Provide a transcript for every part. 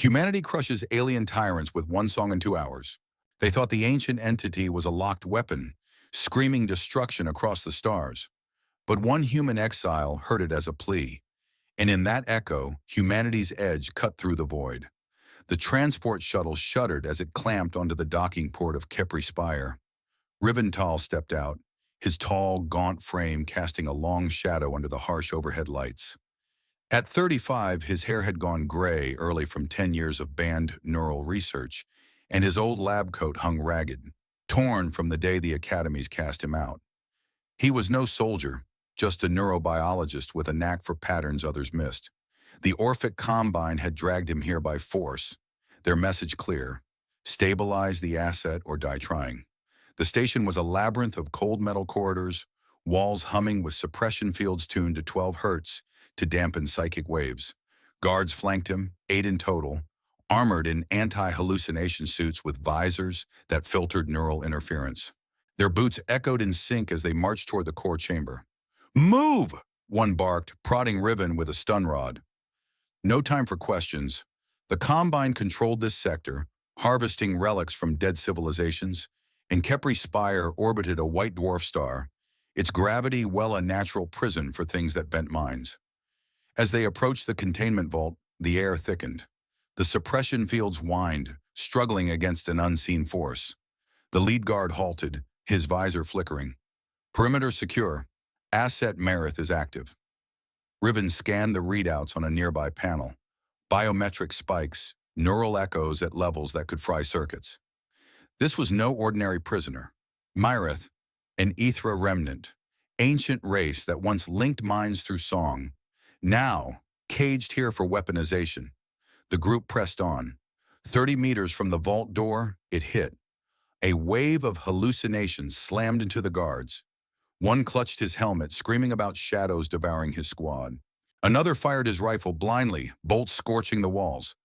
Humanity crushes alien tyrants with one song in 2 hours. They thought the ancient entity was a locked weapon, screaming destruction across the stars. But one human exile heard it as a plea, and in that echo, humanity's edge cut through the void. The transport shuttle shuddered as it clamped onto the docking port of Kepri Spire. Rivental stepped out, his tall, gaunt frame casting a long shadow under the harsh overhead lights. At 35, his hair had gone gray early from 10 years of banned neural research, and his old lab coat hung ragged, torn from the day the academies cast him out. He was no soldier, just a neurobiologist with a knack for patterns others missed. The Orphic Combine had dragged him here by force, their message clear: stabilize the asset or die trying. The station was a labyrinth of cold metal corridors, walls humming with suppression fields tuned to 12 hertz to dampen psychic waves. Guards flanked him, 8 in total, armored in anti-hallucination suits with visors that filtered neural interference. Their boots echoed in sync as they marched toward the core chamber. "Move!" one barked, prodding Riven with a stun rod. No time for questions. The Combine controlled this sector, harvesting relics from dead civilizations, and Kepri Spire orbited a white dwarf star, its gravity well a natural prison for things that bent minds. As they approached the containment vault, the air thickened. The suppression fields whined, struggling against an unseen force. The lead guard halted, his visor flickering. Perimeter secure. Asset Marith is active. Riven scanned the readouts on a nearby panel. Biometric spikes, neural echoes at levels that could fry circuits. This was no ordinary prisoner. Myrith, an Ethra remnant, ancient race that once linked minds through song, now caged here for weaponization. The group pressed on. 30 meters from the vault door, it hit. A wave of hallucinations slammed into the guards. One clutched his helmet, screaming about shadows devouring his squad. Another fired his rifle blindly, bolts scorching the walls.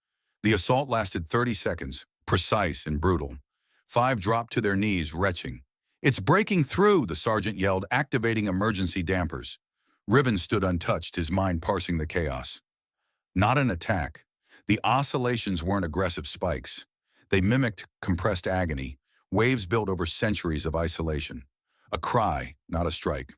The assault lasted 30 seconds, precise and brutal. 5 dropped to their knees, retching. "It's breaking through," the sergeant yelled, activating emergency dampers. Riven stood untouched, his mind parsing the chaos. Not an attack. The oscillations weren't aggressive spikes. They mimicked compressed agony, waves built over centuries of isolation. A cry, not a strike.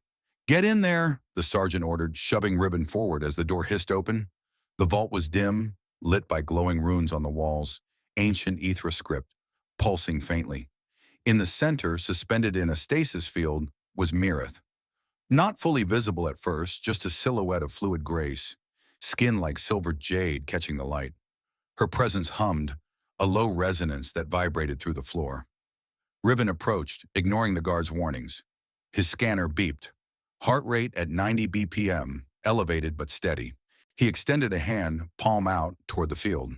"Get in there," the sergeant ordered, shoving Riven forward as the door hissed open. The vault was dim, lit by glowing runes on the walls, ancient Ethra script, pulsing faintly. In the center, suspended in a stasis field, was Mirith. Not fully visible at first, just a silhouette of fluid grace, skin like silver jade catching the light. Her presence hummed, a low resonance that vibrated through the floor. Riven approached, ignoring the guard's warnings. His scanner beeped. Heart rate at 90 BPM, elevated but steady. He extended a hand, palm out, toward the field.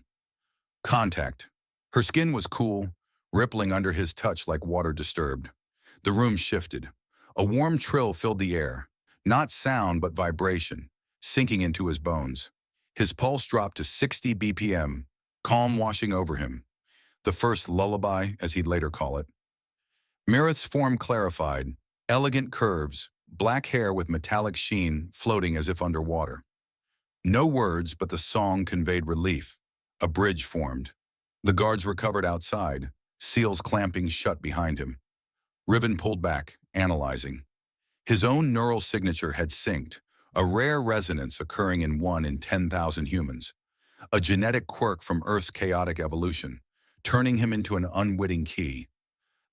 Contact. Her skin was cool, rippling under his touch like water disturbed. The room shifted. A warm trill filled the air, not sound but vibration, sinking into his bones. His pulse dropped to 60 BPM, calm washing over him. The first lullaby, as he'd later call it. Mirith's form clarified, elegant curves, black hair with metallic sheen floating as if underwater. No words, but the song conveyed relief. A bridge formed. The guards recovered outside, seals clamping shut behind him. Riven pulled back, analyzing. His own neural signature had synced, a rare resonance occurring in 1 in 10,000 humans. A genetic quirk from Earth's chaotic evolution, turning him into an unwitting key.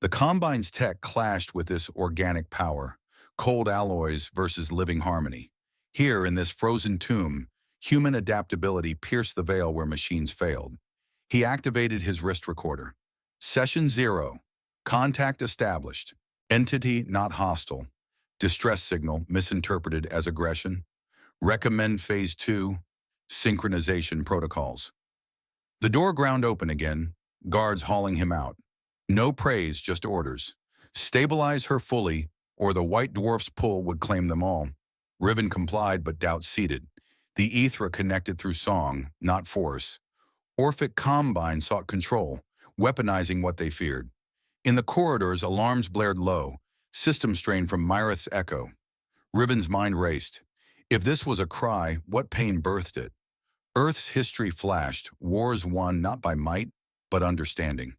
The Combine's tech clashed with this organic power, cold alloys versus living harmony. Here, in this frozen tomb, human adaptability pierced the veil where machines failed. He activated his wrist recorder. Session 0. Contact established. Entity not hostile. Distress signal misinterpreted as aggression. Recommend Phase 2. Synchronization protocols. The door ground open again, guards hauling him out. No praise, just orders. Stabilize her fully, or the white dwarf's pull would claim them all. Riven complied, but doubt seated. The Ethra connected through song, not force. Orphic Combine sought control, weaponizing what they feared. In the corridors, alarms blared low, system strain from Myrith's echo. Riven's mind raced. If this was a cry, what pain birthed it? Earth's history flashed, wars won not by might, but understanding.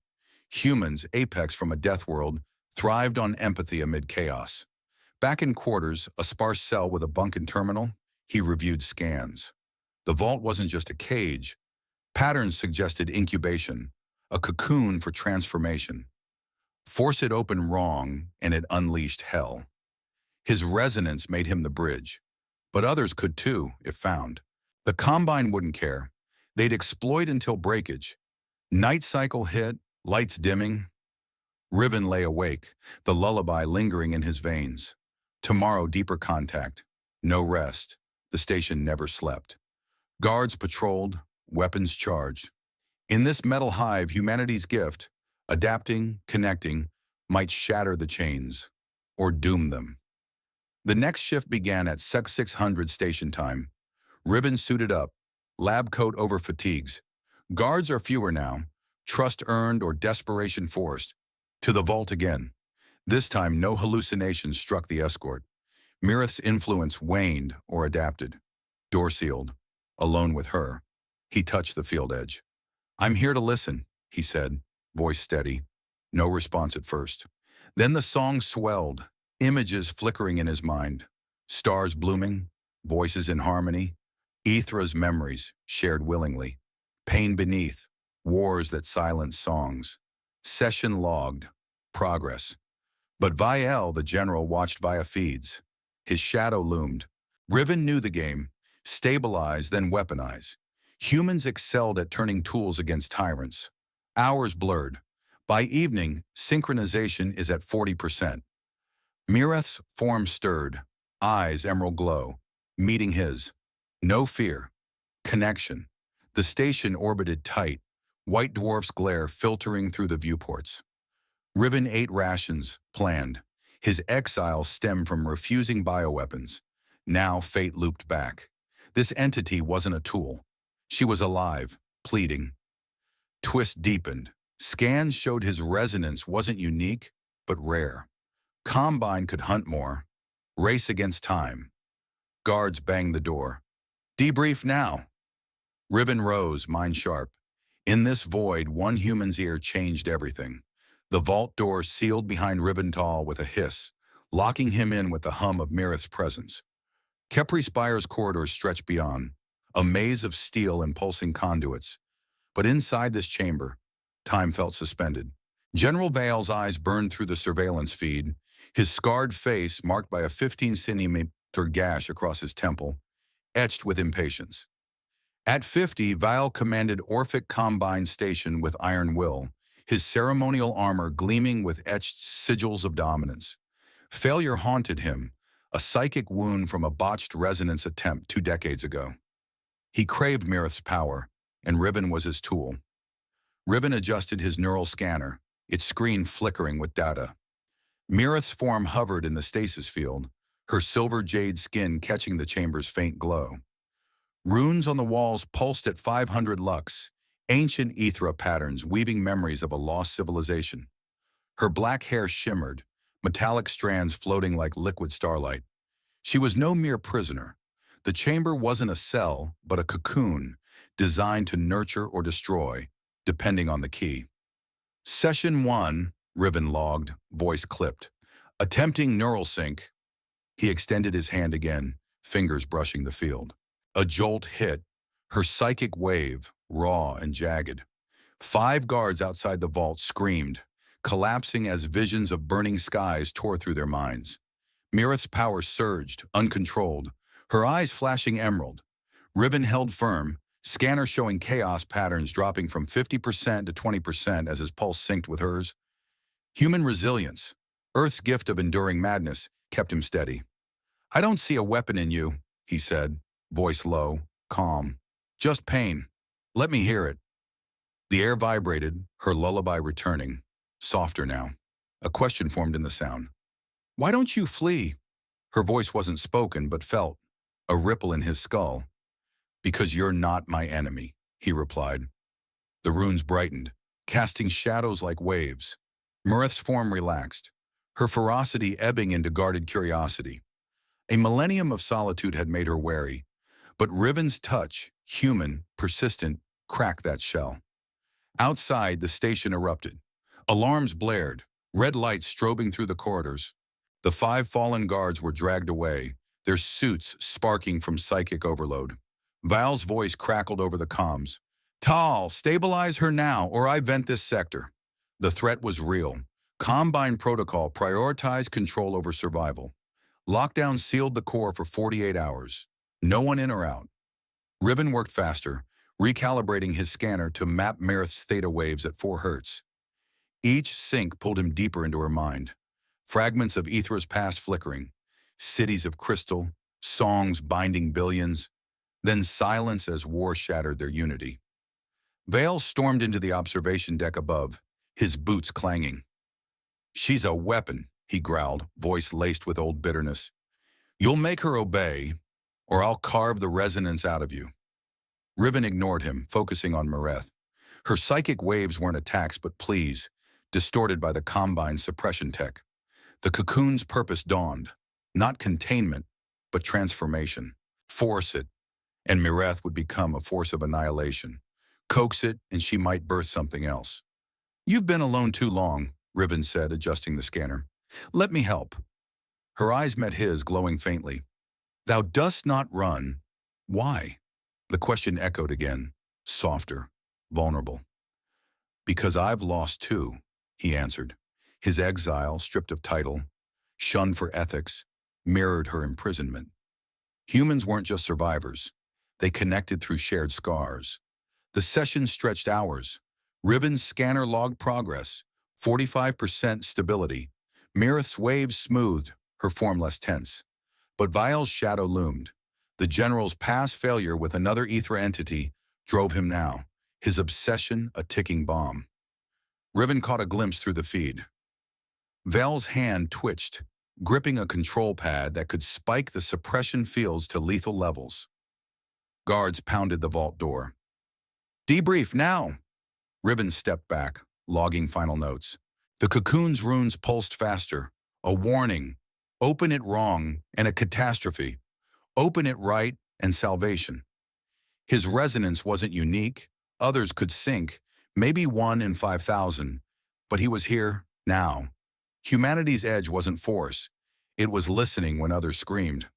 Humans, apex from a death world, thrived on empathy amid chaos. Back in quarters, a sparse cell with a bunking terminal, he reviewed scans. The vault wasn't just a cage. Patterns suggested incubation, a cocoon for transformation. Force it open wrong, and it unleashed hell. His resonance made him the bridge. But others could too, if found. The Combine wouldn't care. They'd exploit until breakage. Night cycle hit, lights dimming. Riven lay awake, the lullaby lingering in his veins. Tomorrow, deeper contact. No rest. The station never slept. Guards patrolled, weapons charged. In this metal hive, humanity's gift, adapting, connecting, might shatter the chains, or doom them. The next shift began at 600 station time. Riven suited up, lab coat over fatigues. Guards are fewer now, trust earned or desperation forced. To the vault again. This time, no hallucinations struck the escort. Mirith's influence waned or adapted. Door sealed. Alone with her. He touched the field edge. "I'm here to listen," he said, voice steady. No response at first. Then the song swelled, images flickering in his mind. Stars blooming, voices in harmony. Ethra's memories, shared willingly. Pain beneath, wars that silence songs. Session logged, progress. But Viel, the general, watched via feeds. His shadow loomed. Riven knew the game. Stabilize, then weaponize. Humans excelled at turning tools against tyrants. Hours blurred. By evening, synchronization is at 40%. Mirith's form stirred, eyes emerald glow, meeting his. No fear. Connection. The station orbited tight, white dwarf's glare filtering through the viewports. Riven ate rations, planned. His exile stemmed from refusing bioweapons. Now fate looped back. This entity wasn't a tool. She was alive, pleading. Twist deepened. Scans showed his resonance wasn't unique, but rare. Combine could hunt more. Race against time. Guards banged the door. "Debrief now." Riven rose, mind sharp. In this void, one human's ear changed everything. The vault door sealed behind Rivental with a hiss, locking him in with the hum of Mirith's presence. Kepri Spire's corridors stretched beyond, a maze of steel and pulsing conduits. But inside this chamber, time felt suspended. General Vale's eyes burned through the surveillance feed, his scarred face marked by a 15-centimeter gash across his temple, etched with impatience. At 50, Vale commanded Orphic Combine Station with iron will, his ceremonial armor gleaming with etched sigils of dominance. Failure haunted him, a psychic wound from a botched resonance attempt 2 decades ago. He craved Mirith's power, and Riven was his tool. Riven adjusted his neural scanner, its screen flickering with data. Mirith's form hovered in the stasis field, her silver jade skin catching the chamber's faint glow. Runes on the walls pulsed at 500 lux, ancient Ethra patterns weaving memories of a lost civilization. Her black hair shimmered, metallic strands floating like liquid starlight. She was no mere prisoner. The chamber wasn't a cell, but a cocoon, designed to nurture or destroy, depending on the key. Session 1, Riven logged, voice clipped. Attempting neural sync. He extended his hand again, fingers brushing the field. A jolt hit, her psychic wave, raw and jagged. 5 guards outside the vault screamed, collapsing as visions of burning skies tore through their minds. Mirith's power surged, uncontrolled, her eyes flashing emerald. Riven held firm, scanner showing chaos patterns dropping from 50% to 20% as his pulse synced with hers. Human resilience, Earth's gift of enduring madness, kept him steady. "I don't see a weapon in you," he said, voice low, calm. "Just pain. Let me hear it." The air vibrated, her lullaby returning, softer now. A question formed in the sound. "Why don't you flee?" Her voice wasn't spoken, but felt, a ripple in his skull. "Because you're not my enemy," he replied. The runes brightened, casting shadows like waves. Mirith's form relaxed, her ferocity ebbing into guarded curiosity. A millennium of solitude had made her wary, But Riven's touch, human, persistent, cracked that shell. Outside, the station erupted. Alarms blared, red lights strobing through the corridors. The 5 fallen guards were dragged away, their suits sparking from psychic overload. Val's voice crackled over the comms. Tal, stabilize her now, or I vent this sector. The threat was real. Combine protocol prioritized control over survival. Lockdown sealed the core for 48 hours. No one in or out. Riven worked faster, recalibrating his scanner to map Marith's theta waves at 4 Hz. Each sync pulled him deeper into her mind. Fragments of Aethra's past flickering, cities of crystal, songs binding billions, then silence as war shattered their unity. Vale stormed into the observation deck above, his boots clanging. She's a weapon, he growled, voice laced with old bitterness. You'll make her obey, or I'll carve the resonance out of you. Riven ignored him, focusing on Mareth. Her psychic waves weren't attacks but pleas, distorted by the Combine's suppression tech. The cocoon's purpose dawned, not containment, but transformation. Force it, and Mareth would become a force of annihilation. Coax it, and she might birth something else. You've been alone too long, Riven said, adjusting the scanner. Let me help. Her eyes met his, glowing faintly. Thou dost not run. Why? The question echoed again, softer, vulnerable. Because I've lost too, he answered. His exile, stripped of title, shunned for ethics, mirrored her imprisonment. Humans weren't just survivors. They connected through shared scars. The session stretched hours. Riven's scanner logged progress, 45% stability. Marith's waves smoothed, her form less tense. But Vial's shadow loomed. The general's past failure with another Aethra entity drove him now, his obsession a ticking bomb. Riven caught a glimpse through the feed. Val's hand twitched, gripping a control pad that could spike the suppression fields to lethal levels. Guards pounded the vault door. Debrief now! Riven stepped back, logging final notes. The cocoon's runes pulsed faster. A warning. Open it wrong, and a catastrophe. Open it right, and salvation. His resonance wasn't unique. Others could sync, maybe 1 in 5,000. But he was here, now. Humanity's edge wasn't force. It was listening when others screamed.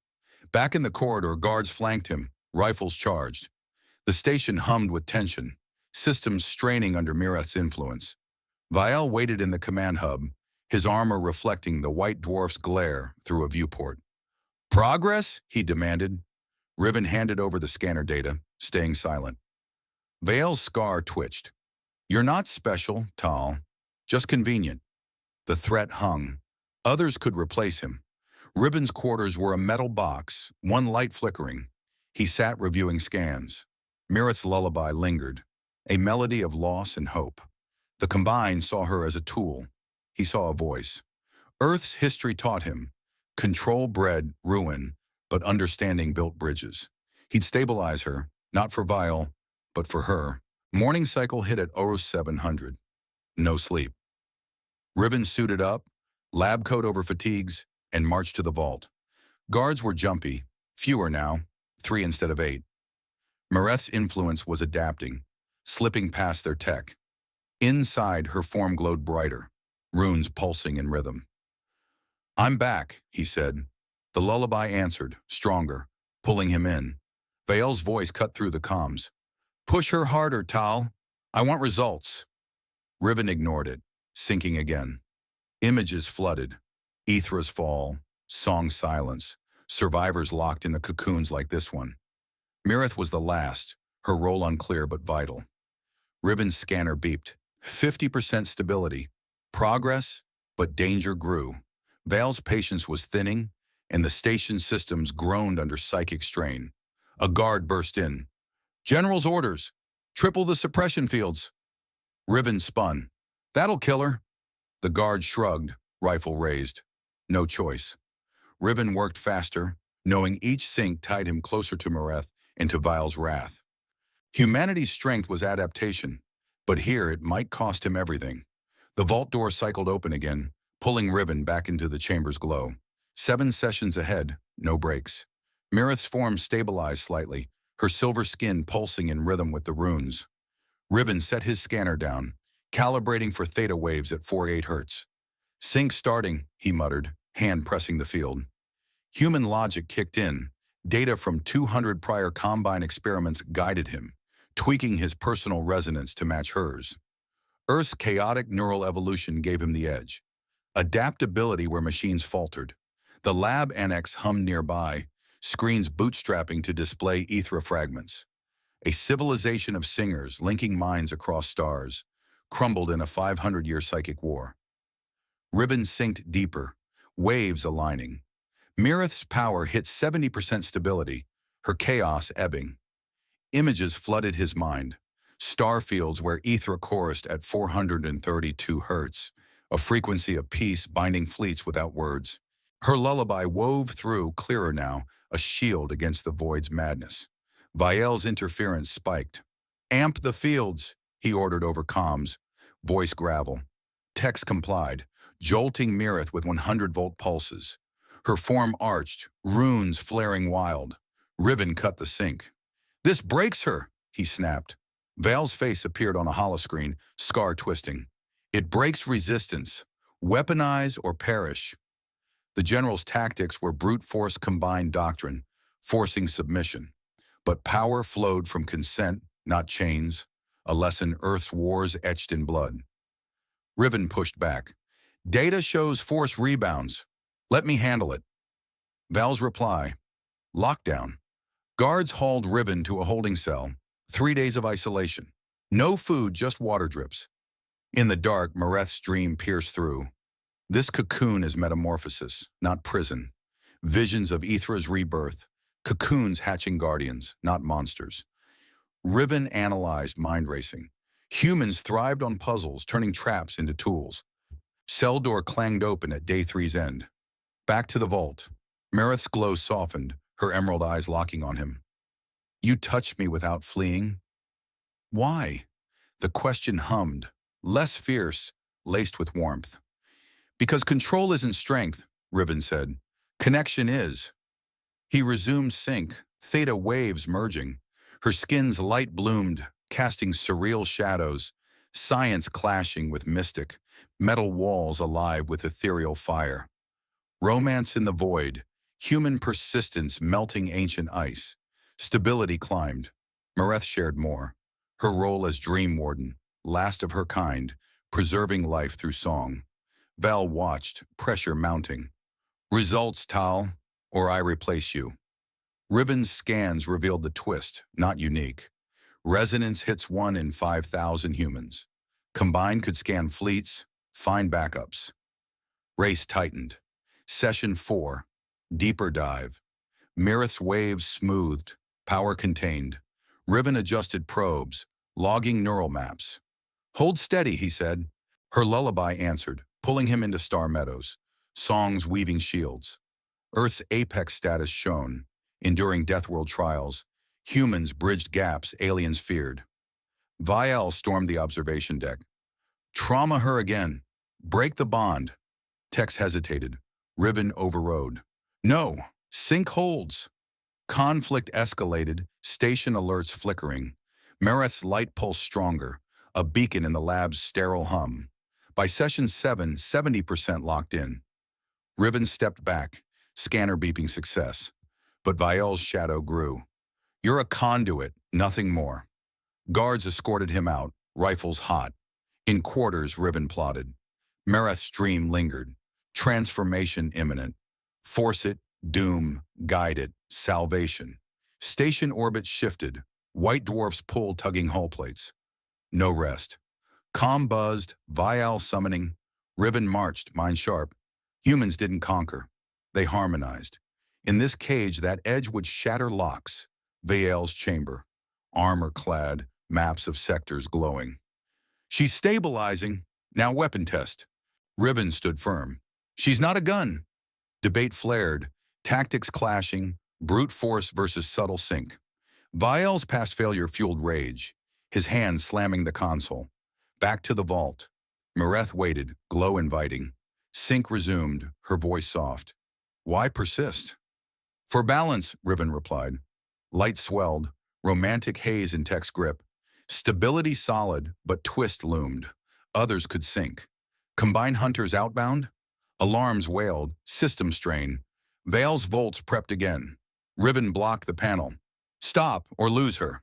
Back in the corridor, guards flanked him, rifles charged. The station hummed with tension, systems straining under Mareth's influence. Vial waited in the command hub, his armor reflecting the white dwarf's glare through a viewport. Progress? He demanded. Riven handed over the scanner data, staying silent. Vale's scar twitched. You're not special, Tal. Just convenient. The threat hung. Others could replace him. Riven's quarters were a metal box, one light flickering. He sat reviewing scans. Marith's lullaby lingered, a melody of loss and hope. The Combine saw her as a tool. He saw a voice. Earth's history taught him. Control bred ruin, but understanding built bridges. He'd stabilize her, not for Vial, but for her. Morning cycle hit at Oros 700. No sleep. Riven suited up, lab coat over fatigues, and marched to the vault. Guards were jumpy, fewer now, 3 instead of 8. Mareth's influence was adapting, slipping past their tech. Inside, her form glowed brighter, runes pulsing in rhythm. I'm back, he said. The lullaby answered, stronger, pulling him in. Vale's voice cut through the comms. Push her harder, Tal. I want results. Riven ignored it, sinking again. Images flooded. Aethra's fall, song silence, survivors locked into cocoons like this one. Marith was the last, her role unclear but vital. Riven's scanner beeped. 50% stability. Progress, but danger grew. Vale's patience was thinning, and the station systems groaned under psychic strain. A guard burst in. General's orders. Triple the suppression fields. Riven spun. That'll kill her. The guard shrugged, rifle raised. No choice. Riven worked faster, knowing each sync tied him closer to Mareth and to Vial's wrath. Humanity's strength was adaptation, but here it might cost him everything. The vault door cycled open again, pulling Riven back into the chamber's glow. 7 sessions ahead, no breaks. Marith's form stabilized slightly, her silver skin pulsing in rhythm with the runes. Riven set his scanner down, calibrating for theta waves at 48 Hz. Sync starting, he muttered, hand pressing the field. Human logic kicked in. Data from 200 prior Combine experiments guided him, tweaking his personal resonance to match hers. Earth's chaotic neural evolution gave him the edge. Adaptability where machines faltered. The lab annex hummed nearby, screens bootstrapping to display ethra fragments. A civilization of singers linking minds across stars, crumbled in a 500-year psychic war. Ribbon synced deeper, waves aligning. Mirith's power hit 70% stability, her chaos ebbing. Images flooded his mind. Star fields where ethra chorused at 432 Hz, a frequency of peace binding fleets without words. Her lullaby wove through, clearer now, a shield against the void's madness. Viel's interference spiked. "Amp the fields," he ordered over comms, voice gravel. Tex complied, jolting Mirith with 100-volt pulses. Her form arched, runes flaring wild. Riven cut the sync. "This breaks her," he snapped. Val's face appeared on a holoscreen, scar twisting. "It breaks resistance. Weaponize or perish." The general's tactics were brute force combined doctrine, forcing submission. But power flowed from consent, not chains, a lesson Earth's wars etched in blood. Riven pushed back. "Data shows force rebounds. Let me handle it." Val's reply: "Lockdown." Guards hauled Riven to a holding cell. 3 days of isolation. No food, just water drips. In the dark, Mareth's dream pierced through. This cocoon is metamorphosis, not prison. Visions of Ethra's rebirth. Cocoons hatching guardians, not monsters. Riven analyzed mind racing. Humans thrived on puzzles, turning traps into tools. Cell door clanged open at day 3's end. Back to the vault. Mareth's glow softened, her emerald eyes locking on him. "You touched me without fleeing?" "Why?" The question hummed, less fierce, laced with warmth. "Because control isn't strength," Riven said. "Connection is." He resumed sync, theta waves merging. Her skin's light bloomed, casting surreal shadows, science clashing with mystic, metal walls alive with ethereal fire. Romance in the void, human persistence melting ancient ice. Stability climbed. Mareth shared more. Her role as dream warden, last of her kind, preserving life through song. Val watched, pressure mounting. "Results, Tal, or I replace you." Riven's scans revealed the twist, not unique. Resonance hits 1 in 5,000 humans. Combined could scan fleets, find backups. Race tightened. Session 4, deeper dive. Mirith's waves smoothed, power contained. Riven adjusted probes, logging neural maps. "Hold steady," he said. Her lullaby answered, pulling him into star meadows, songs weaving shields. Earth's apex status shone, enduring deathworld trials. Humans bridged gaps aliens feared. Vial stormed the observation deck. "Trauma her again. Break the bond." Tex hesitated. Riven overrode. "No, sync holds." Conflict escalated, station alerts flickering. Mareth's light pulse stronger, a beacon in the lab's sterile hum. By session 7, 70% locked in. Riven stepped back, scanner beeping success. But Vial's shadow grew. "You're a conduit, nothing more." Guards escorted him out, rifles hot. In quarters, Riven plotted. Mareth's dream lingered. Transformation imminent. Force it, doom, guide it, salvation. Station orbit shifted. White dwarfs pulled tugging hull plates. No rest. Comm buzzed, Vial summoning. Riven marched, mind sharp. Humans didn't conquer. They harmonized. In this cage, that edge would shatter locks. Vial's chamber. Armor-clad, maps of sectors glowing. "She's stabilizing. Now weapon test." Riven stood firm. "She's not a gun." Debate flared, tactics clashing, brute force versus subtle sync. Vial's past failure fueled rage, his hand slamming the console. Back to the vault. Mareth waited, glow inviting. Sync resumed, her voice soft. "Why persist?" "For balance," Riven replied. Light swelled, Romantic haze in tech's grip. Stability solid, but twist loomed. Others could sink. Combine hunters outbound? Alarms wailed, system strain. Vale's volts prepped again. Riven blocked the panel. Stop or lose her.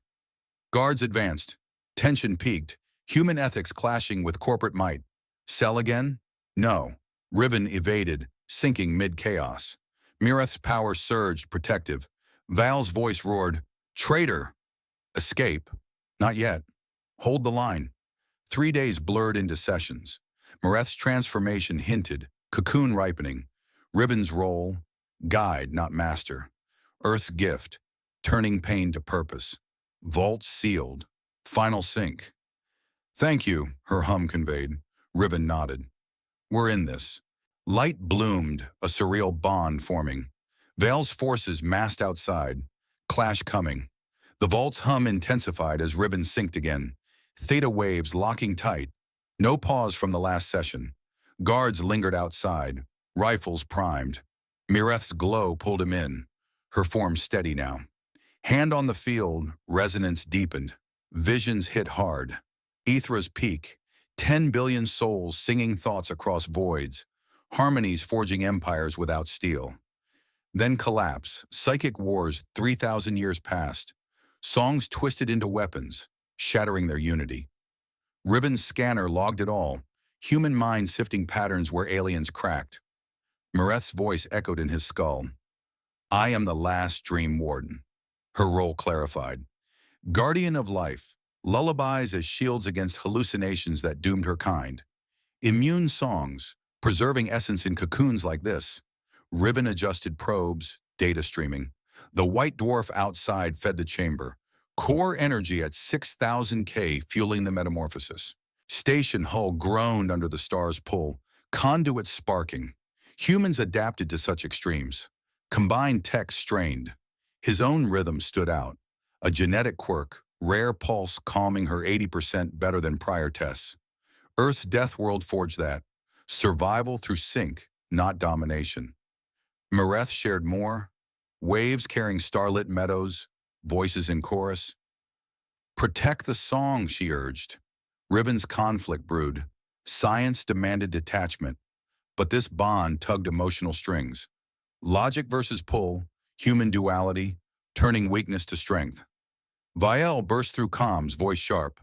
Guards advanced. Tension peaked. Human ethics clashing with corporate might. Sell again? No. Riven evaded, sinking mid-chaos. Mireth's power surged, protective. Val's voice roared, "Traitor!" Escape? Not yet. Hold the line. 3 days blurred into sessions. Mireth's transformation hinted, cocoon ripening. Riven's role, guide, not master. Earth's gift, turning pain to purpose. Vault sealed. Final sync. Thank you, her hum conveyed. Riven nodded. We're in this. Light bloomed, a surreal bond forming. Vale's forces massed outside. Clash coming. The vault's hum intensified as Riven synced again. Theta waves locking tight. No pause from the last session. Guards lingered outside. Rifles primed. Mireth's glow pulled him in. Her form steady now. Hand on the field, resonance deepened. Visions hit hard. Aethra's peak. 10 billion souls singing thoughts across voids. Harmonies forging empires without steel. Then collapse. Psychic wars 3,000 years past. Songs twisted into weapons, shattering their unity. Riven's scanner logged it all. Human mind sifting patterns where aliens cracked. Mireth's voice echoed in his skull. I am the last dream warden. Her role clarified. Guardian of life, lullabies as shields against hallucinations that doomed her kind. Immune songs, preserving essence in cocoons like this. Riven adjusted probes, data streaming. The white dwarf outside fed the chamber. Core energy at 6,000 K fueling the metamorphosis. Station hull groaned under the star's pull. Conduits sparking. Humans adapted to such extremes. Combined tech strained. His own rhythm stood out. A genetic quirk, rare pulse calming her 80% better than prior tests. Earth's death world forged that. Survival through sync, not domination. Mireth shared more. Waves carrying starlit meadows, voices in chorus. Protect the song, she urged. Riven's conflict brewed. Science demanded detachment, but this bond tugged emotional strings. Logic versus pull, human duality, turning weakness to strength. Vial burst through comms, voice sharp.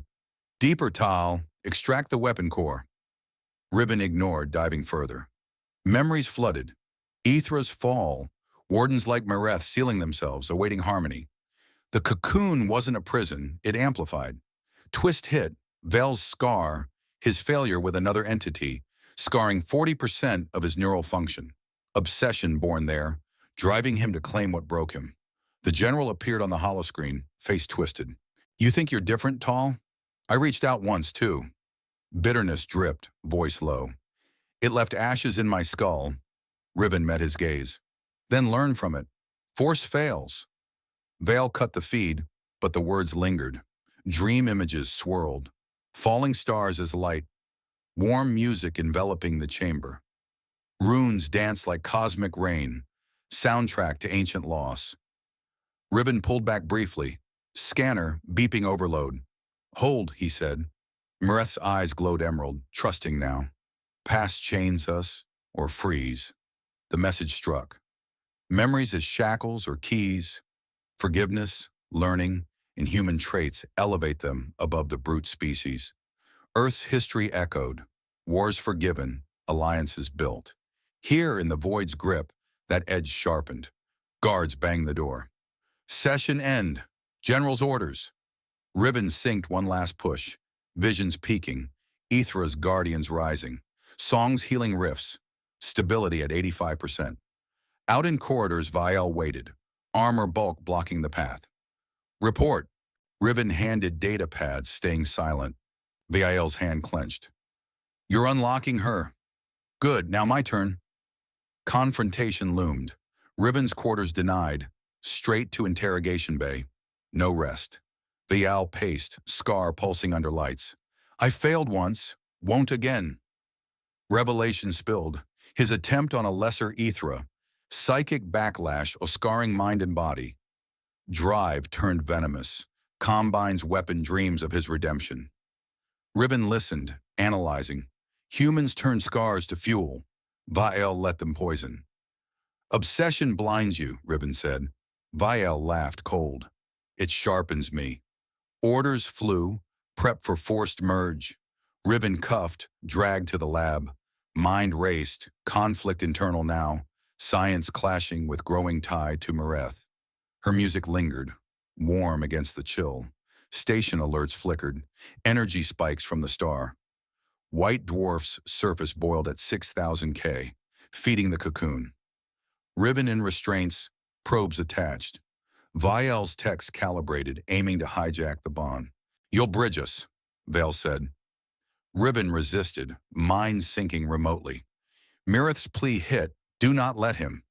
Deeper, Tal, extract the weapon core. Riven ignored, diving further. Memories flooded. Aethra's fall, wardens like Mireth sealing themselves, awaiting harmony. The cocoon wasn't a prison, it amplified. Twist hit, Vel's scar, his failure with another entity, scarring 40% of his neural function. Obsession born there, driving him to claim what broke him. The general appeared on the holoscreen, face twisted. You think you're different, Tal? I reached out once, too. Bitterness dripped, voice low. It left ashes in my skull. Riven met his gaze. Then learn from it. Force fails. Vale cut the feed, but the words lingered. Dream images swirled. Falling stars as light. Warm music enveloping the chamber. Runes danced like cosmic rain. Soundtrack to ancient loss. Riven pulled back briefly. Scanner, beeping overload. Hold, he said. Mireth's eyes glowed emerald, trusting now. Past chains us, or freeze. The message struck. Memories as shackles or keys. Forgiveness, learning, and human traits elevate them above the brute species. Earth's history echoed. Wars forgiven, alliances built. Here in the void's grip, that edge sharpened. Guards banged the door. Session end. General's orders. Riven synced one last push. Visions peaking. Aethra's guardians rising. Songs healing riffs. Stability at 85%. Out in corridors, Vial waited. Armor bulk blocking the path. Report. Riven handed data pads, staying silent. Vial's hand clenched. You're unlocking her. Good, now my turn. Confrontation loomed. Riven's quarters denied. Straight to interrogation bay. No rest. Vial paced, scar pulsing under lights. I failed once, won't again. Revelation spilled. His attempt on a lesser Aethra. Psychic backlash, scarring mind and body. Drive turned venomous. Combine's weapon dreams of his redemption. Riven listened, analyzing. Humans turn scars to fuel. Vael let them poison. Obsession blinds you, Riven said. Vael laughed cold. It sharpens me. Orders flew, prep for forced merge. Riven cuffed, dragged to the lab. Mind raced, conflict internal now. Science clashing with growing tie to Mareth. Her music lingered, warm against the chill. Station alerts flickered, energy spikes from the star. White dwarf's surface boiled at 6,000 K, feeding the cocoon. Riven in restraints, probes attached. Vael's text calibrated, aiming to hijack the bond. You'll bridge us, Vael said. Riven resisted, mind sinking remotely. Mirith's plea hit, do not let him.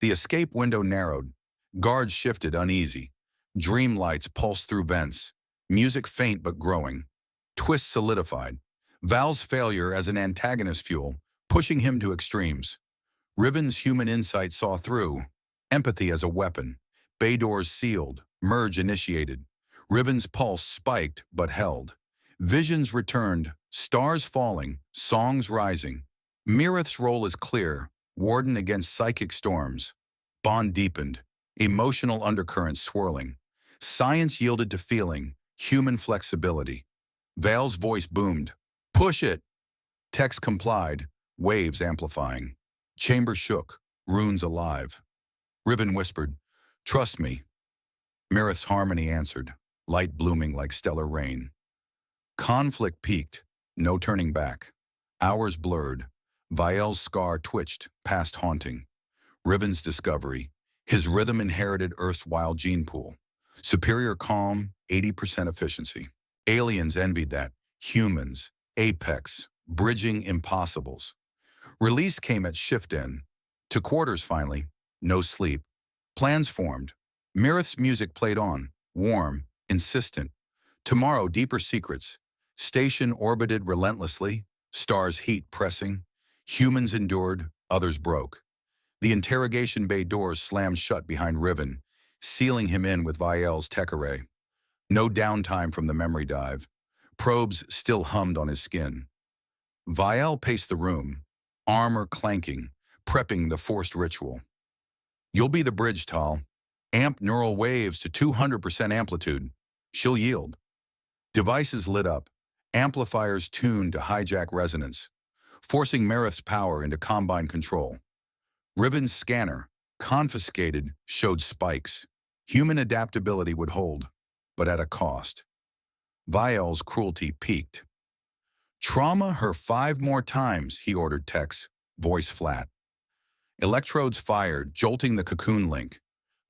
The escape window narrowed. Guards shifted uneasy. Dream lights pulsed through vents. Music faint but growing. Twist solidified. Val's failure as an antagonist fuel, pushing him to extremes. Riven's human insight saw through. Empathy as a weapon. Bay doors sealed. Merge initiated. Riven's pulse spiked but held. Visions returned. Stars falling. Songs rising. Mirith's role is clear. Warden against psychic storms. Bond deepened. Emotional undercurrents swirling. Science yielded to feeling. Human flexibility. Vael's voice boomed. Push it! Text complied. Waves amplifying. Chamber shook. Runes alive. Riven whispered, trust me. Mirith's harmony answered, light blooming like stellar rain. Conflict peaked. No turning back. Hours blurred. Vael's scar twitched, past haunting. Riven's discovery. His rhythm inherited Earth's wild gene pool. Superior calm, 80% efficiency. Aliens envied that. Humans, apex, bridging impossibles. Release came at shift end. To quarters finally. No sleep. Plans formed. Mirith's music played on. Warm, insistent. Tomorrow deeper secrets. Station orbited relentlessly. Stars heat pressing. Humans endured, others broke. The interrogation bay doors slammed shut behind Riven, sealing him in with Vael's tech array. No downtime from the memory dive. Probes still hummed on his skin. Vael paced the room, armor clanking, prepping the forced ritual. You'll be the bridge, Tal. Amp neural waves to 200% amplitude. She'll yield. Devices lit up, amplifiers tuned to hijack resonance, forcing Marith's power into combine control. Riven's scanner, confiscated, showed spikes. Human adaptability would hold, but at a cost. Vael's cruelty peaked. Trauma her 5 more times, he ordered Tex, voice flat. Electrodes fired, jolting the cocoon link.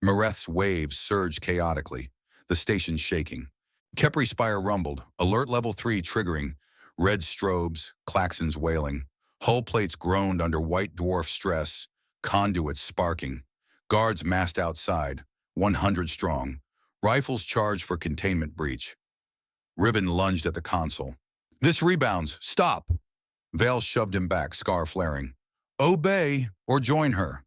Mareth's waves surged chaotically, the station shaking. Kepri Spire rumbled, alert level 3 triggering, red strobes, klaxons wailing. Hull plates groaned under white dwarf stress, conduits sparking. Guards massed outside, 100 strong. Rifles charged for containment breach. Riven lunged at the console. This rebounds, stop! Vael shoved him back, scar flaring. Obey or join her.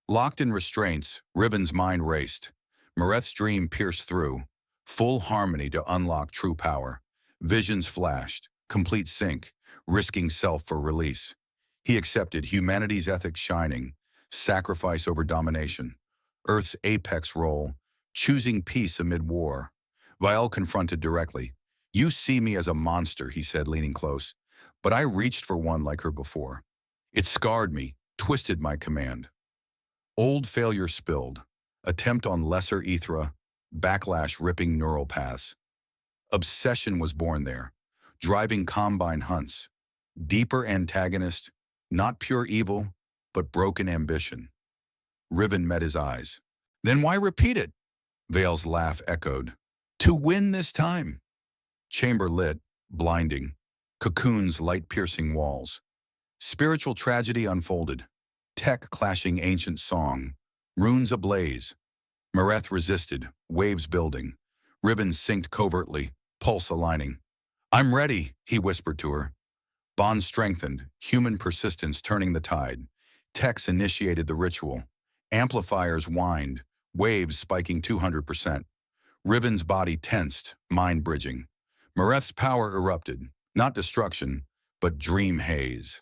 Locked in restraints, Riven's mind raced. Mareth's dream pierced through. Full harmony to unlock true power. Visions flashed, complete sync, risking self for release. He accepted humanity's ethics shining, sacrifice over domination. Earth's apex role, choosing peace amid war. Vael confronted directly. You see me as a monster, he said, leaning close. But I reached for one like her before. It scarred me, twisted my command. Old failure spilled. Attempt on lesser Ethra, backlash ripping neural paths. Obsession was born there, driving combine hunts. Deeper antagonist, not pure evil, but broken ambition. Riven met his eyes. Then why repeat it? Vael's laugh echoed. To win this time. Chamber lit, blinding. Cocoons light-piercing walls. Spiritual tragedy unfolded. Tech clashing ancient song. Runes ablaze. Mareth resisted, waves building. Riven synced covertly, pulse aligning. I'm ready, he whispered to her. Bond strengthened, human persistence turning the tide. Techs initiated the ritual. Amplifiers whined, waves spiking 200%. Riven's body tensed, mind-bridging. Mareth's power erupted, not destruction, but dream haze.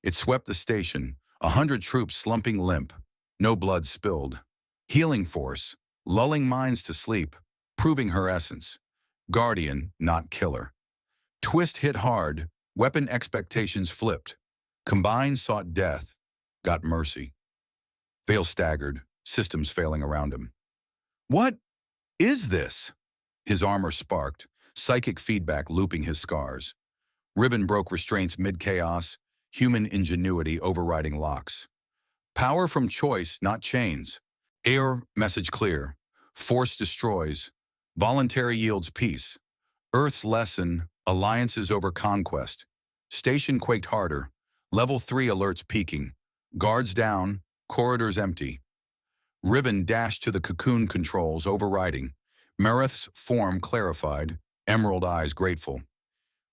It swept the station, 100 troops slumping limp, no blood spilled. Healing force, lulling minds to sleep, proving her essence. Guardian, not killer. Twist hit hard, weapon expectations flipped. Combine sought death, got mercy. Vale staggered, systems failing around him. What is this? His armor sparked, psychic feedback looping his scars. Riven broke restraints mid-chaos, human ingenuity overriding locks. Power from choice, not chains. Air, message clear. Force destroys. Voluntary yields peace. Earth's lesson, alliances over conquest. Station quaked harder. Level 3 alerts peaking. Guards down, corridors empty. Riven dashed to the cocoon controls, overriding. Mareth's form clarified, emerald eyes grateful.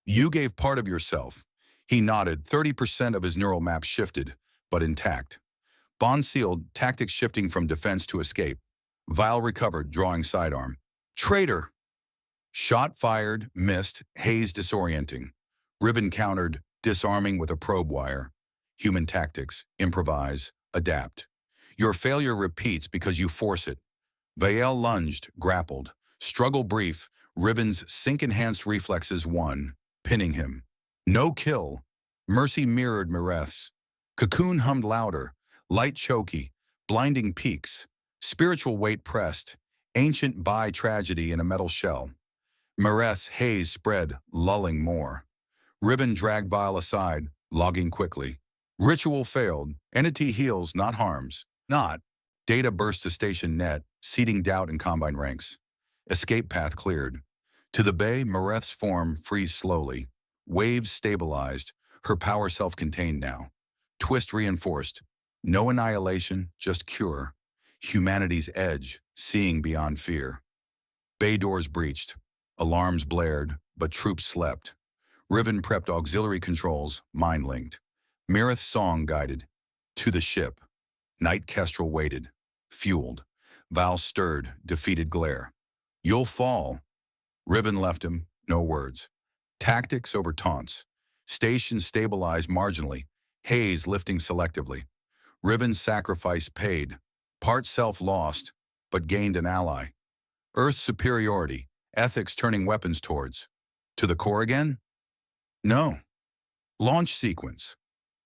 You gave part of yourself. He nodded, 30% of his neural map shifted, but intact. Bond sealed, tactics shifting from defense to escape. Vile recovered, drawing sidearm. Traitor! Shot fired, missed, haze disorienting. Riven countered, disarming with a probe wire. Human tactics, improvise, adapt. Your failure repeats because you force it. Vael lunged, grappled. Struggle brief, Riven's sync-enhanced reflexes won, pinning him. No kill. Mercy mirrored Mareth's. Cocoon hummed louder, light choky, blinding peaks. Spiritual weight pressed, ancient tragedy in a metal shell. Mareth's haze spread, lulling more. Riven dragged Vile aside, logging quickly. Ritual failed, entity heals, not harms. Not. Data burst to station net, seeding doubt in Combine ranks. Escape path cleared. To the bay, Mareth's form frees slowly. Waves stabilized, her power self-contained now. Twist reinforced. No annihilation, just cure. Humanity's edge, seeing beyond fear. Bay doors breached. Alarms blared, but troops slept. Riven prepped auxiliary controls, mind-linked. Mareth's song guided. To the ship. Night Kestrel waited, fueled. Val stirred, defeated glare. You'll fall. Riven left him, no words. Tactics over taunts. Station stabilized marginally, haze lifting selectively. Riven's sacrifice paid. Part self lost, but gained an ally. Earth's superiority, ethics turning weapons towards. To the core again? No. Launch sequence.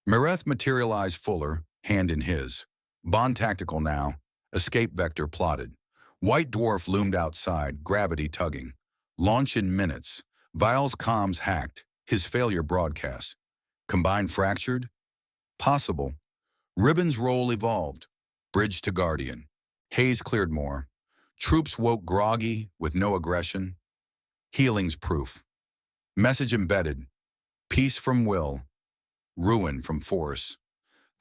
Mareth materialized fuller, hand in his. Bond tactical now, escape vector plotted. White dwarf loomed outside, gravity tugging. Launch in minutes. Vile's comms hacked, his failure broadcast. Combine fractured? Possible. Riven's role evolved. Bridge to Guardian. Haze cleared more. Troops woke groggy, with no aggression. Healing's proof. Message embedded. Peace from will. Ruin from force.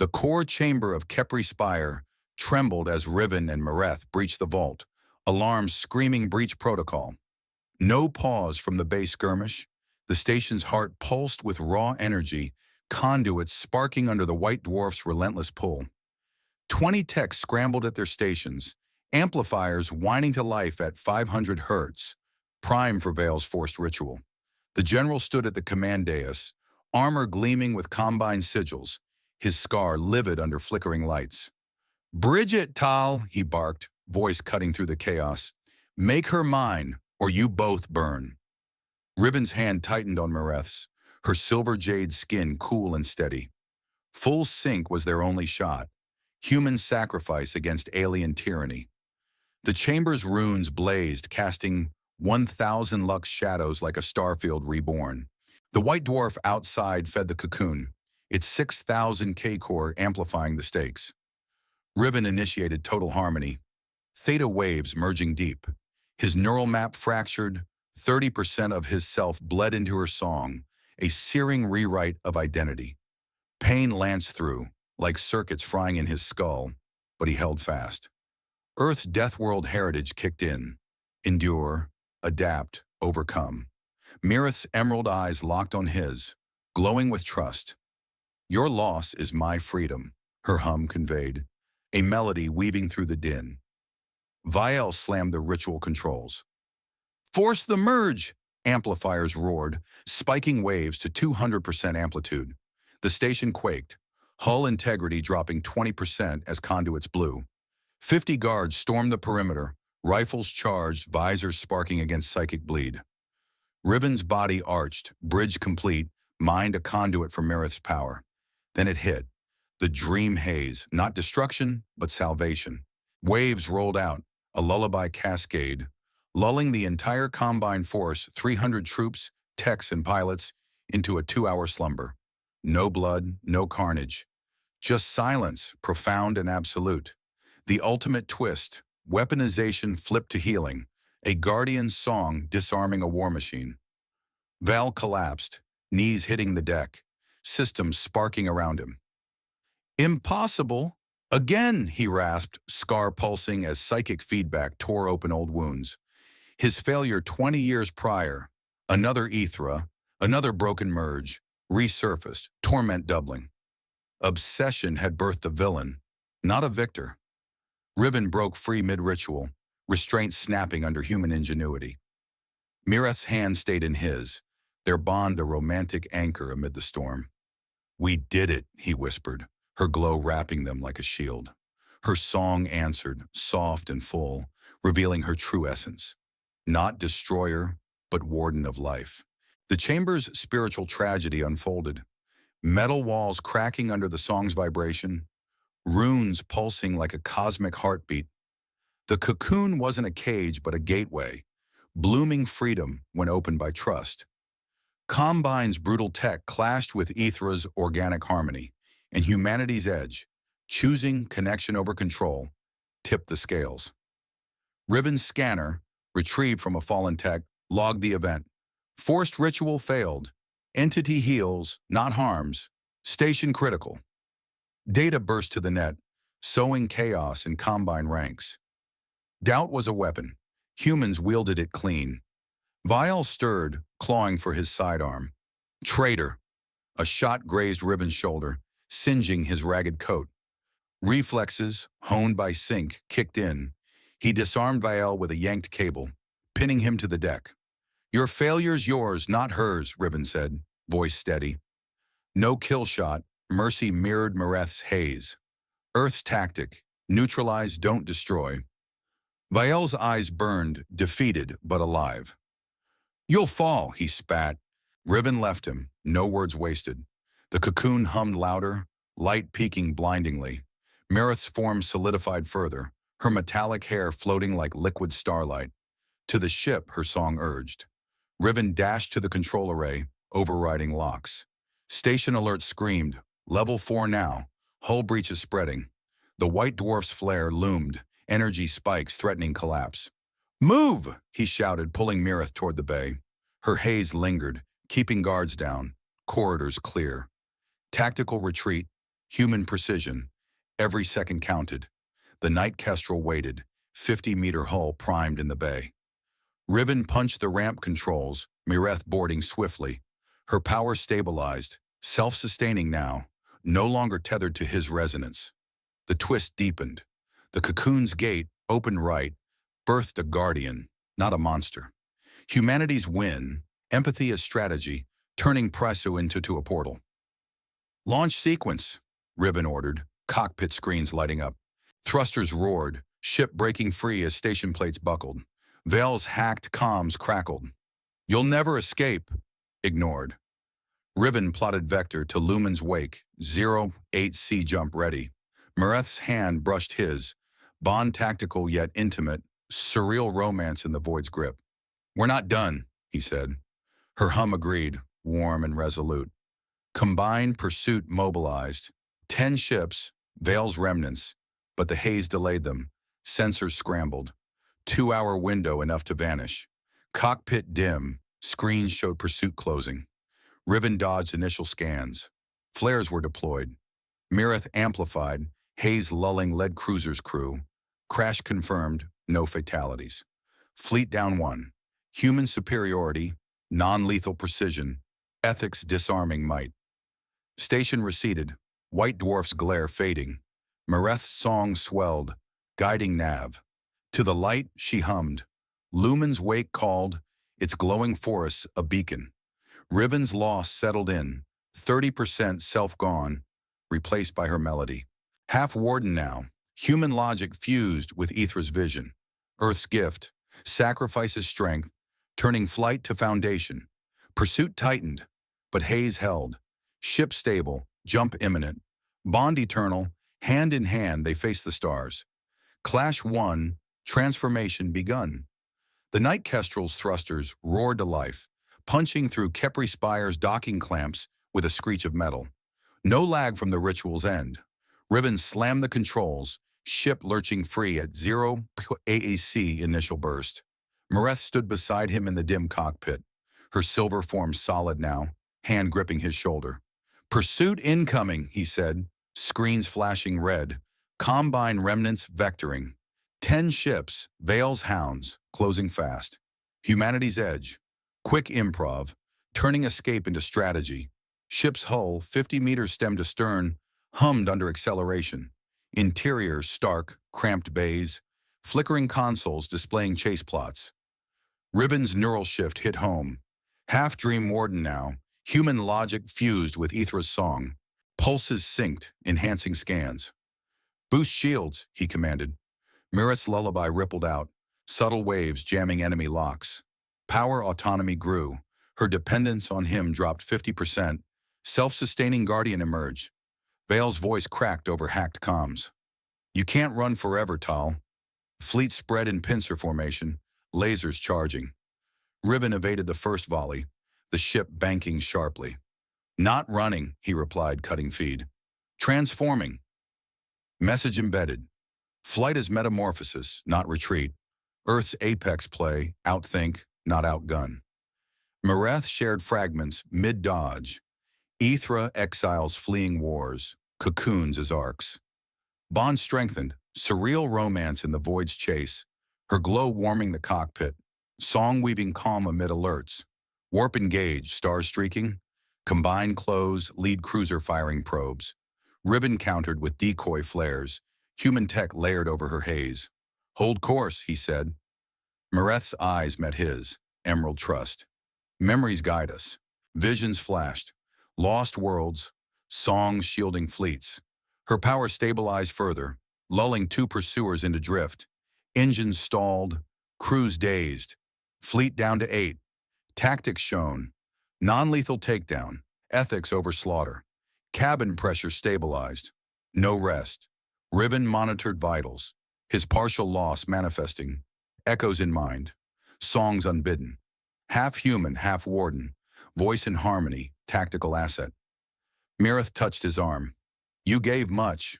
The core chamber of Kepri Spire trembled as Riven and Mareth breached the vault, alarms screaming breach protocol. No pause from the base skirmish. The station's heart pulsed with raw energy, conduits sparking under the White Dwarf's relentless pull. 20 techs scrambled at their stations, amplifiers whining to life at 500 hertz, prime for Vale's forced ritual. The general stood at the command dais, armor gleaming with combine sigils, his scar livid under flickering lights. "Bridge it, Tal," he barked, voice cutting through the chaos. "Make her mine, or you both burn." Riven's hand tightened on Mareth's, her silver jade skin cool and steady. Full sync was their only shot, human sacrifice against alien tyranny. The chamber's runes blazed, casting 1,000 lux shadows like a starfield reborn. The White Dwarf outside fed the cocoon, its 6,000 K-core amplifying the stakes. Riven initiated total harmony, theta waves merging deep. His neural map fractured, 30% of his self bled into her song, a searing rewrite of identity. Pain lanced through, like circuits frying in his skull, but he held fast. Earth's death world heritage kicked in. Endure, adapt, overcome. Mareth's emerald eyes locked on his, glowing with trust. "Your loss is my freedom," her hum conveyed, a melody weaving through the din. Vial slammed the ritual controls. Force the merge! Amplifiers roared, spiking waves to 200% amplitude. The station quaked, hull integrity dropping 20% as conduits blew. 50 guards stormed the perimeter, rifles charged, visors sparking against psychic bleed. Riven's body arched, bridge complete, mined a conduit for Marith's power. Then it hit. The dream haze, not destruction, but salvation. Waves rolled out, a lullaby cascade, lulling the entire Combine force, 300 troops, techs, and pilots, into a 2-hour slumber. No blood, no carnage. Just silence, profound and absolute. The ultimate twist, weaponization flipped to healing, a guardian's song disarming a war machine. Val collapsed, knees hitting the deck, systems sparking around him. Impossible! Again, he rasped, scar pulsing as psychic feedback tore open old wounds. His failure 20 years prior, another Ethra, another broken merge, resurfaced, torment doubling. Obsession had birthed a villain, not a victor. Riven broke free mid-ritual, restraint snapping under human ingenuity. Mireth's hand stayed in his, their bond a romantic anchor amid the storm. "We did it," he whispered, her glow wrapping them like a shield. Her song answered, soft and full, revealing her true essence. Not destroyer, but warden of life. The chamber's spiritual tragedy unfolded. Metal walls cracking under the song's vibration, runes pulsing like a cosmic heartbeat. The cocoon wasn't a cage, but a gateway, blooming freedom when opened by trust. Combine's brutal tech clashed with Ethra's organic harmony, and humanity's edge, choosing connection over control, tipped the scales. Riven's scanner, retrieved from a fallen tech, logged the event. Forced ritual failed. Entity heals, not harms. Station critical. Data burst to the net, sowing chaos in Combine ranks. Doubt was a weapon. Humans wielded it clean. Vial stirred, clawing for his sidearm. Traitor! A shot grazed Riven's shoulder, singeing his ragged coat. Reflexes, honed by sync, kicked in. He disarmed Vial with a yanked cable, pinning him to the deck. "Your failure's yours, not hers," Riven said, voice steady. No kill shot, mercy mirrored Mareth's haze. Earth's tactic, neutralize, don't destroy. Vial's eyes burned, defeated but alive. "You'll fall," he spat. Riven left him, no words wasted. The cocoon hummed louder, light peaking blindingly. Mareth's form solidified further, her metallic hair floating like liquid starlight. To the ship, her song urged. Riven dashed to the control array, overriding locks. Station alert screamed, "Level 4 now. Hull breach is spreading." The white dwarf's flare loomed, energy spikes threatening collapse. "Move!" he shouted, pulling Mireth toward the bay. Her haze lingered, keeping guards down, corridors clear. Tactical retreat, human precision. Every second counted. The night kestrel waited, 50-meter hull primed in the bay. Riven punched the ramp controls, Mireth boarding swiftly. Her power stabilized, self-sustaining now, no longer tethered to his resonance. The twist deepened. The cocoon's gate, open right, birthed a guardian, not a monster. Humanity's win, empathy as strategy, turning Presso into a portal. "Launch sequence," Riven ordered, cockpit screens lighting up. Thrusters roared, ship breaking free as station plates buckled. Val's hacked comms crackled. "You'll never escape." Ignored. Riven plotted vector to Lumen's wake, 08C jump ready. Mareth's hand brushed his, bond tactical yet intimate, surreal romance in the void's grip. "We're not done," he said. Her hum agreed, warm and resolute. Combined pursuit mobilized. 10 ships, Val's remnants, but the haze delayed them. Sensors scrambled. 2-hour window enough to vanish. Cockpit dim, screens showed pursuit closing. Riven dodged initial scans. Flares were deployed. Mireth amplified, haze lulling lead cruiser's crew. Crash confirmed, no fatalities. Fleet down 1. Human superiority, non-lethal precision, ethics disarming might. Station receded, white dwarf's glare fading. Mareth's song swelled, guiding nav. To the light, she hummed. Lumen's wake called, its glowing forests a beacon. Riven's loss settled in, 30% self gone, replaced by her melody. Half warden now, human logic fused with Aethra's vision. Earth's gift, sacrifices strength, turning flight to foundation. Pursuit tightened, but haze held. Ship stable, jump imminent. Bond eternal, hand in hand they face the stars. Clash won, transformation begun. The night kestrel's thrusters roared to life, punching through Kepri Spire's docking clamps with a screech of metal. No lag from the ritual's end. Riven slammed the controls, ship lurching free at 0 AAC initial burst. Mareth stood beside him in the dim cockpit, her silver form solid now, hand gripping his shoulder. Pursuit incoming, he said, screens flashing red, combine remnants vectoring. 10 ships, Veil's hounds, closing fast. Humanity's edge, quick improv, turning escape into strategy. Ship's hull, 50 meters stem to stern, hummed under acceleration. Interior stark, cramped bays, flickering consoles displaying chase plots. Riven's neural shift hit home. Half-dream warden now, human logic fused with Aethra's song. Pulses synced, enhancing scans. Boost shields, he commanded. Mireth's lullaby rippled out, subtle waves jamming enemy locks. Power autonomy grew. Her dependence on him dropped 50%. Self-sustaining guardian emerged. Veil's voice cracked over hacked comms. You can't run forever, Tal. Fleet spread in pincer formation, lasers charging. Riven evaded the first volley, the ship banking sharply. Not running, he replied, cutting feed. Transforming. Message embedded. Flight is metamorphosis, not retreat. Earth's apex play, outthink, not outgun. Mareth shared fragments, mid-dodge. Aethra exiles fleeing wars, cocoons as arcs. Bond strengthened, surreal romance in the void's chase, her glow warming the cockpit, song weaving calm amid alerts. Warp engage, stars streaking. Combined close, lead cruiser firing probes. Riven countered with decoy flares, human tech layered over her haze. Hold course, he said. Mareth's eyes met his, emerald trust. Memories guide us. Visions flashed. Lost worlds, songs shielding fleets. Her power stabilized further, lulling 2 pursuers into drift. Engines stalled, crews dazed. Fleet down to 8. Tactics shown. Non-lethal takedown. Ethics over slaughter. Cabin pressure stabilized. No rest. Riven monitored vitals. His partial loss manifesting. Echoes in mind. Songs unbidden. Half human, half warden. Voice in harmony, tactical asset. Mireth touched his arm. You gave much.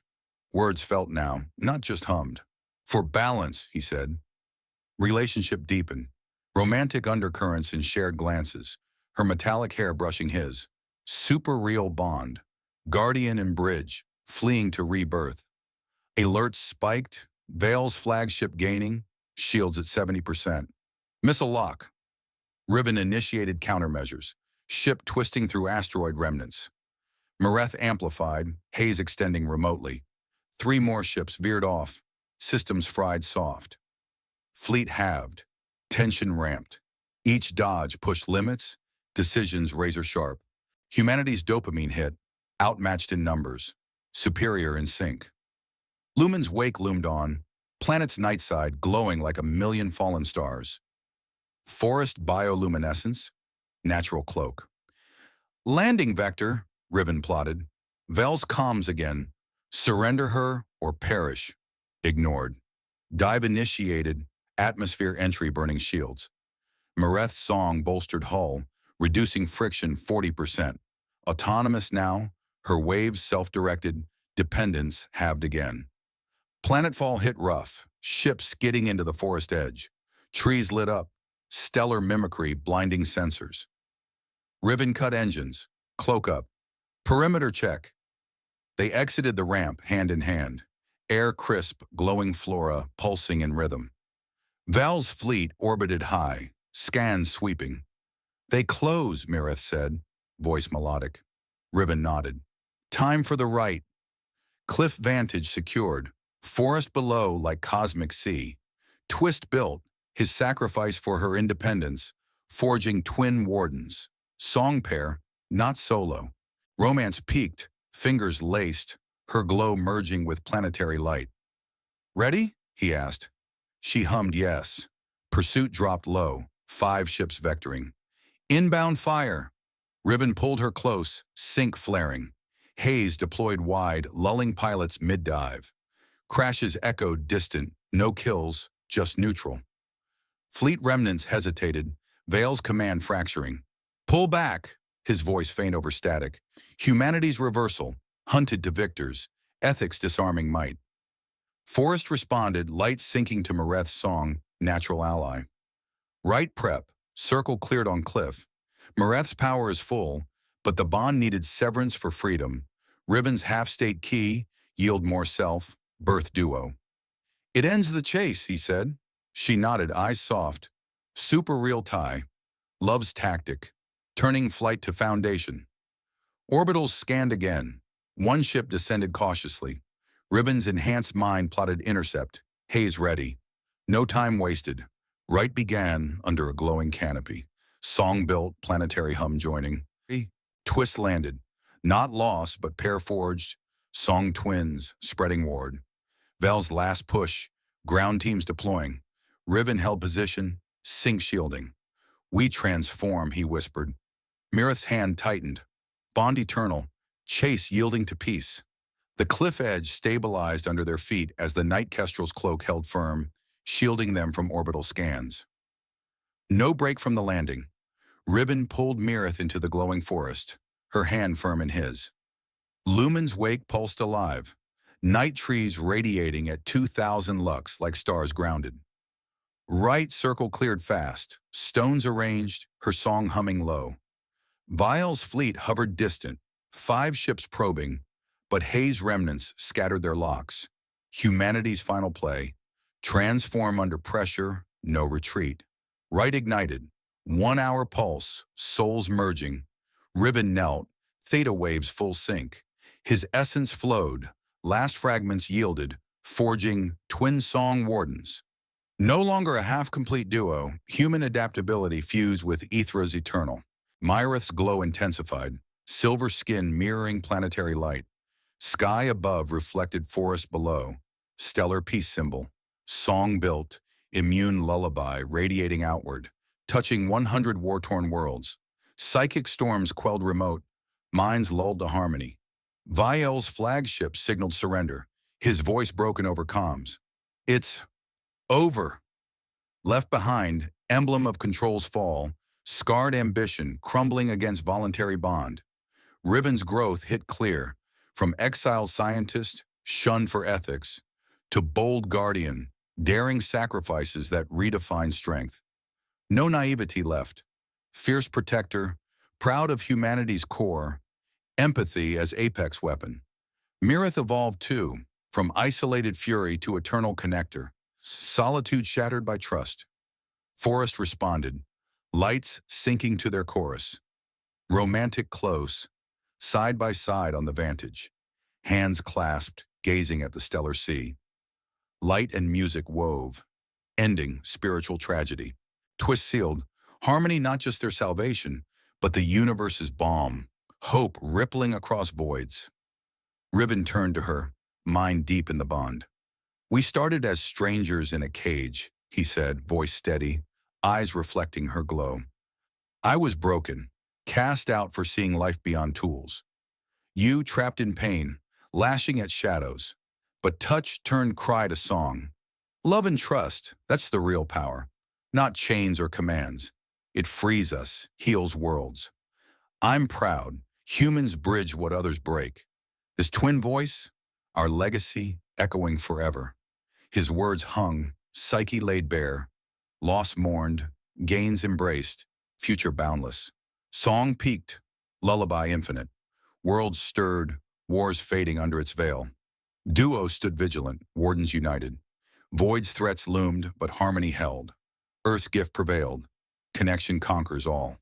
Words felt now, not just hummed. For balance, he said. Relationship deepened. Romantic undercurrents in shared glances. Her metallic hair brushing his. Super real bond. Guardian and bridge, fleeing to rebirth. Alerts spiked. Veil's flagship gaining. Shields at 70%. Missile lock. Riven initiated countermeasures. Ship twisting through asteroid remnants. Mareth amplified, haze extending remotely. 3 more ships veered off, systems fried soft. Fleet halved, tension ramped. Each dodge pushed limits, decisions razor sharp. Humanity's dopamine hit, outmatched in numbers, superior in sync. Lumen's wake loomed on, planet's night side glowing like a million fallen stars. Forest bioluminescence, natural cloak. Landing vector, Riven plotted. Vel's comms again. Surrender her or perish. Ignored. Dive initiated, atmosphere entry burning shields. Mareth's song bolstered hull, reducing friction 40%. Autonomous now, her waves self-directed, dependence halved again. Planetfall hit rough, ships skidding into the forest edge. Trees lit up, stellar mimicry blinding sensors. Riven cut engines, cloak up. Perimeter check. They exited the ramp hand in hand. Air crisp, glowing flora pulsing in rhythm. Val's fleet orbited high, scans sweeping. They close, Mireth said, voice melodic. Riven nodded. Time for the right. Cliff vantage secured. Forest below like cosmic sea. Twist built, his sacrifice for her independence, forging twin wardens. Song pair, not solo. Romance peaked, fingers laced, her glow merging with planetary light. Ready? He asked. She hummed yes. Pursuit dropped low, 5 ships vectoring. Inbound fire! Riven pulled her close, sync flaring. Haze deployed wide, lulling pilots mid-dive. Crashes echoed distant, no kills, just neutral. Fleet remnants hesitated, Vale's command fracturing. Pull back, his voice faint over static. Humanity's reversal, hunted to victors, ethics disarming might. Forrest responded, light sinking to Mareth's song, Natural Ally. Right prep, circle cleared on cliff. Mareth's power is full, but the bond needed severance for freedom. Riven's half-state key, yield more self, birth duo. It ends the chase, he said. She nodded, eyes soft. Super real tie. Love's tactic. Turning flight to foundation. Orbitals scanned again. One ship descended cautiously. Riven's enhanced mind plotted intercept. Haze ready. No time wasted. Right began under a glowing canopy. Song built, planetary hum joining. Twist landed. Not lost, but pair forged. Song twins, spreading ward. Val's last push. Ground teams deploying. Riven held position, sync shielding. We transform, he whispered. Mirith's hand tightened. Bond eternal, chase yielding to peace. The cliff edge stabilized under their feet as the night kestrel's cloak held firm, shielding them from orbital scans. No break from the landing. Riven pulled Mirith into the glowing forest, her hand firm in his. Lumen's wake pulsed alive, night trees radiating at 2,000 lux like stars grounded. Right circle cleared fast, stones arranged, her song humming low. Vile's fleet hovered distant, 5 ships probing, but Haze remnants scattered their locks. Humanity's final play, transform under pressure, no retreat. Right ignited, 1 hour pulse, souls merging. Riven knelt, theta waves full sync. His essence flowed, last fragments yielded, forging twin song wardens. No longer a half-complete duo, human adaptability fused with Ethra's eternal. Myrith's glow intensified, silver skin mirroring planetary light. Sky above reflected forest below, stellar peace symbol. Song built, immune lullaby radiating outward, touching 100 war-torn worlds. Psychic storms quelled remote, minds lulled to harmony. Viel's flagship signaled surrender, his voice broken over comms. It's over. Left behind, emblem of control's fall, scarred ambition crumbling against voluntary bond. Riven's growth hit clear, from exiled scientist, shunned for ethics, to bold guardian, daring sacrifices that redefine strength. No naivety left. Fierce protector, proud of humanity's core, empathy as apex weapon. Mirith evolved too, from isolated fury to eternal connector. Solitude shattered by trust. Forest responded, lights sinking to their chorus. Romantic close, side by side on the vantage. Hands clasped, gazing at the stellar sea. Light and music wove, ending spiritual tragedy. Twist sealed, harmony not just their salvation, but the universe's balm, hope rippling across voids. Riven turned to her, mind deep in the bond. We started as strangers in a cage, he said, voice steady, eyes reflecting her glow. I was broken, cast out for seeing life beyond tools. You trapped in pain, lashing at shadows, but touch turned cry to song. Love and trust, that's the real power, not chains or commands. It frees us, heals worlds. I'm proud, humans bridge what others break. This twin voice, our legacy echoing forever. His words hung, psyche laid bare, loss mourned, gains embraced, future boundless. Song peaked, lullaby infinite. Worlds stirred, wars fading under its veil. Duo stood vigilant, wardens united. Void's threats loomed, but harmony held. Earth's gift prevailed. Connection conquers all.